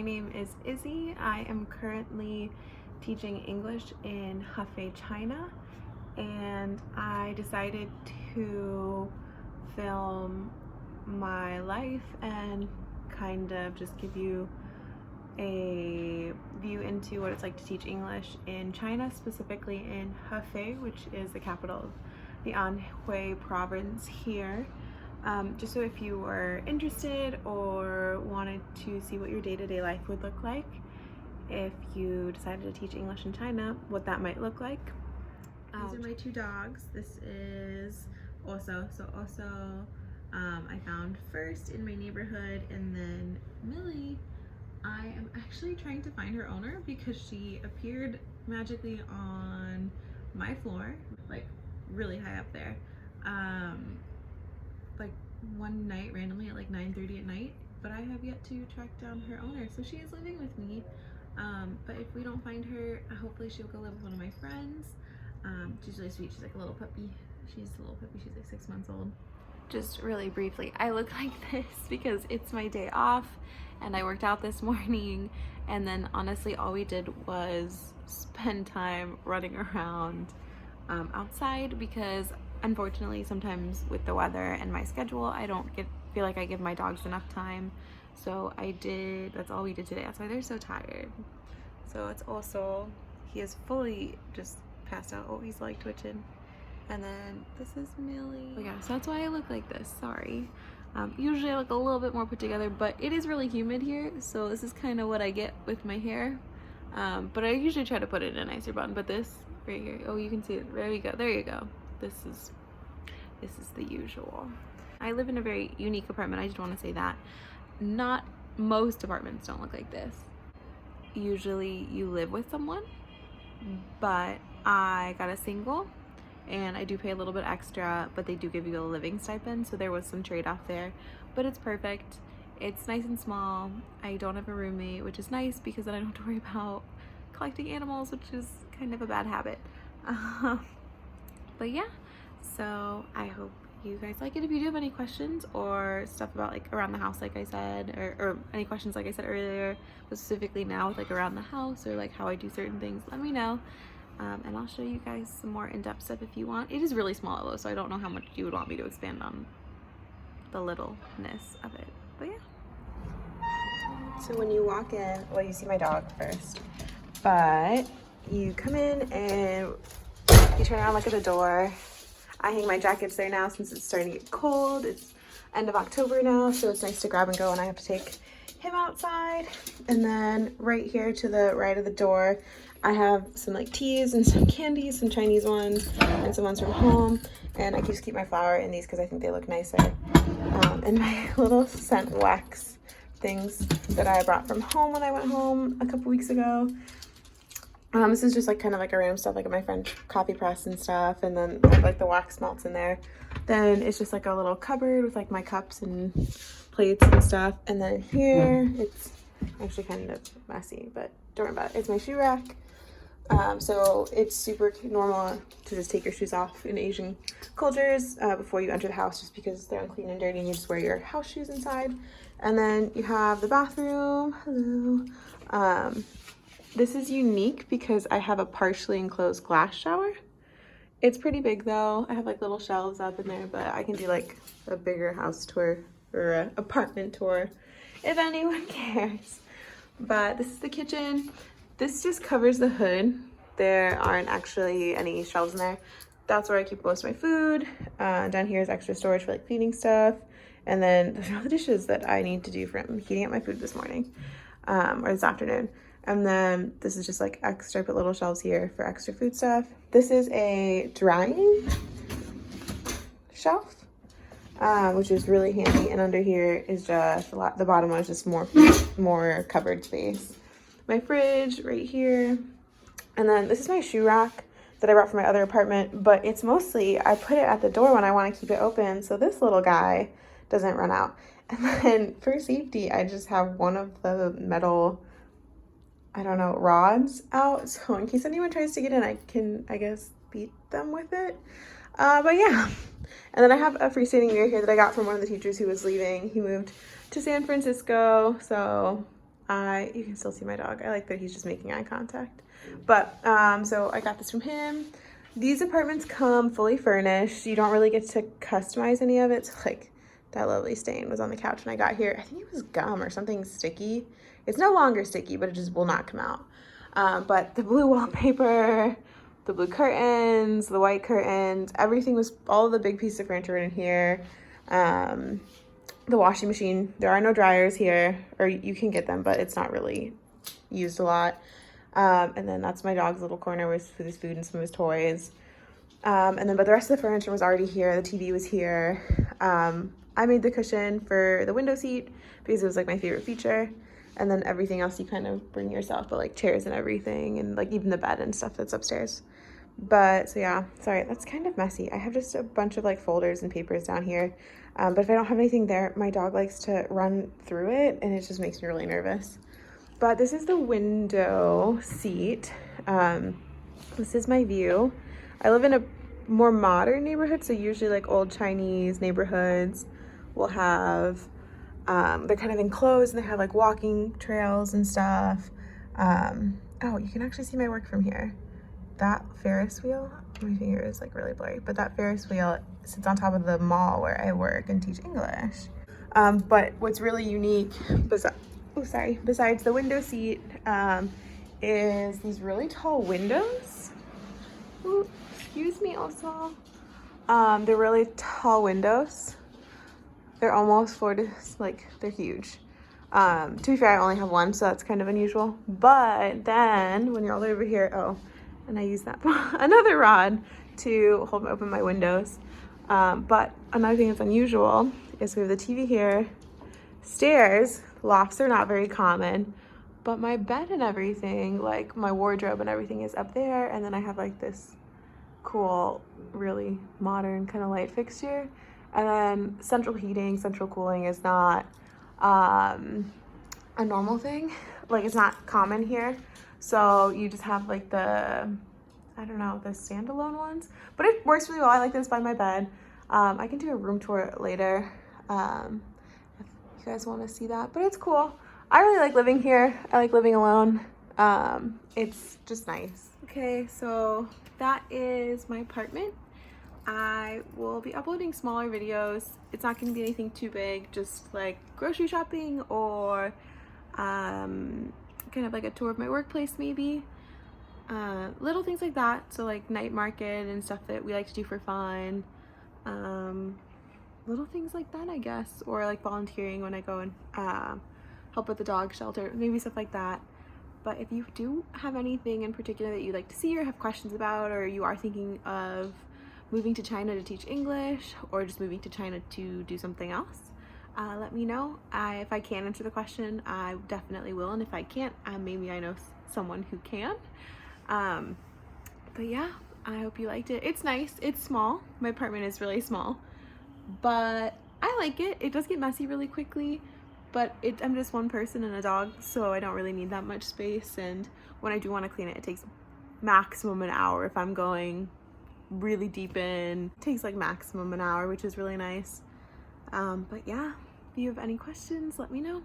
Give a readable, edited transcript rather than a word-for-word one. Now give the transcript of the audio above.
my name is Izzy. I am currently teaching English in Hefei, China, and I decided to film my life and kind of just give you a view into what it's like to teach English in China, specifically in Hefei, which is the capital of the Anhui province here. Just so if you were interested or wanted to see what your day-to-day life would look like if you decided to teach English in China, what that might look like. These are my two dogs. This is Oso. So Oso I found first in my neighborhood, and then Millie, I am actually trying to find her owner because she appeared magically on my floor, like really high up there. Like one night randomly at like 9:30 at night, but I have yet to track down her owner. So she is living with me, but if we don't find her, hopefully she'll go live with one of my friends. She's really sweet. She's like a little puppy. She's like 6 months old. Just really briefly, I look like this because it's my day off and I worked out this morning, and then honestly all we did was spend time running around outside because unfortunately sometimes with the weather and my schedule I don't feel like I give my dogs enough time. So that's all we did today. That's why they're so tired. So it's also, he is fully just passed out. Oh, he's like twitching. And then this is Millie. Oh yeah, so that's why I look like this, sorry. Usually I look a little bit more put together, but it is really humid here, so this is kind of what I get with my hair. But I usually try to put it in a nicer bun, but this right here, oh, you can see it. There you go, there you go. This is the usual. I live in a very unique apartment. I just want to say that not most apartments don't look like this. Usually you live with someone, but I got a single and I do pay a little bit extra, but they do give you a living stipend, so there was some trade-off there, but it's perfect. It's nice and small. I don't have a roommate, which is nice because then I don't have to worry about collecting animals, which is kind of a bad habit. But yeah, so I hope you guys like it. If you do have any questions or stuff about like around the house, like I said, or any questions like I said earlier, but specifically now with like around the house or like how I do certain things, let me know. And I'll show you guys some more in-depth stuff if you want. It is really small though, so I don't know how much you would want me to expand on the littleness of it, but yeah. So when you walk in, well, you see my dog first, but you come in and you turn around, look at the door. I hang my jackets there now since it's starting to get cold. It's end of October now, so it's nice to grab and go, and I have to take him outside. And then right here to the right of the door, I have some like teas and some candies, some Chinese ones and some ones from home. And I just keep my flour in these because I think they look nicer. And my little scent wax things that I brought from home when I went home a couple weeks ago. This is just like kind of like a random stuff, like my French coffee press and stuff, and then like the wax melts in there. Then it's just like a little cupboard with like my cups and plates and stuff. And then here it's actually kind of messy, but don't worry about it. It's my shoe rack. So it's super normal to just take your shoes off in Asian cultures before you enter the house, just because they're unclean and dirty and you just wear your house shoes inside. And then you have the bathroom. Hello. This is unique because I have a partially enclosed glass shower. It's pretty big though. I have like little shelves up in there, but I can do like a bigger house tour or an apartment tour if anyone cares. But this is the kitchen. This just covers the hood. There aren't actually any shelves in there. That's where I keep most of my food. Down here is extra storage for like cleaning stuff. And then there's all the dishes that I need to do from heating up my food this morning or this afternoon. And then this is just like extra, I put little shelves here for extra food stuff. This is a drying shelf, which is really handy. And under here is just a lot, the bottom one is just more covered space. My fridge right here. And then this is my shoe rack that I brought from my other apartment, but it's mostly, I put it at the door when I want to keep it open so this little guy doesn't run out. And then for safety, I just have one of the metal, I don't know, rods out, so in case anyone tries to get in, I can, I guess, beat them with it. But yeah. And then I have a freestanding mirror here that I got from one of the teachers who was leaving. He moved to San Francisco, so You can still see my dog. I like that he's just making eye contact. But so I got this from him. These apartments come fully furnished. You don't really get to customize any of it. So like that lovely stain was on the couch when I got here. I think it was gum or something sticky. It's no longer sticky, but it just will not come out. But the blue wallpaper, the blue curtains, the white curtains, everything was, all of the big pieces of furniture in here. The washing machine, there are no dryers here, or you can get them, but it's not really used a lot. And then that's my dog's little corner with his food and some of his toys. But the rest of the furniture was already here. The TV was here. I made the cushion for the window seat because it was like my favorite feature. And then everything else you kind of bring yourself, but like chairs and everything, and like even the bed and stuff that's upstairs. But so yeah, sorry, that's kind of messy. I have just a bunch of like folders and papers down here. But if I don't have anything there, my dog likes to run through it and it just makes me really nervous. But this is the window seat. This is my view. I live in a more modern neighborhood, so usually like old Chinese neighborhoods will have, they're kind of enclosed and they have like walking trails and stuff. Oh, you can actually see my work from here. That Ferris wheel, my finger is like really blurry, but that Ferris wheel sits on top of the mall where I work and teach English. But what's really unique, besides the window seat, is these really tall windows. Ooh, excuse me also. They're really tall windows. They're almost they're huge. To be fair, I only have one, so that's kind of unusual. But then when you're all the way over here, and I use that another rod to open my windows. But another thing that's unusual is we have the TV here, stairs. Lofts are not very common, but my bed and everything, like my wardrobe and everything, is up there. And then I have like this cool, really modern kind of light fixture. And then central heating, central cooling is not a normal thing. Like it's not common here. So you just have like the standalone ones, but it works really well. I like this by my bed. I can do a room tour later if you guys want to see that, but it's cool. I really like living here. I like living alone. It's just nice. Okay, so that is my apartment. I will be uploading smaller videos. It's not going to be anything too big, just like grocery shopping or kind of like a tour of my workplace maybe. Little things like that, so like night market and stuff that we like to do for fun. Little things like that, I guess, or like volunteering when I go and help with the dog shelter, maybe stuff like that. But if you do have anything in particular that you'd like to see or have questions about, or you are thinking of moving to China to teach English or just moving to China to do something else, let me know. If I can answer the question, I definitely will, and if I can't, maybe I know someone who can. But yeah, I hope you liked it. It's nice. It's small. My apartment is really small, but I like it. It does get messy really quickly, but I'm just one person and a dog, so I don't really need that much space. And when I do want to clean it, it takes maximum an hour. If I'm going really deep in, it takes like maximum an hour, which is really nice. But yeah, if you have any questions, let me know.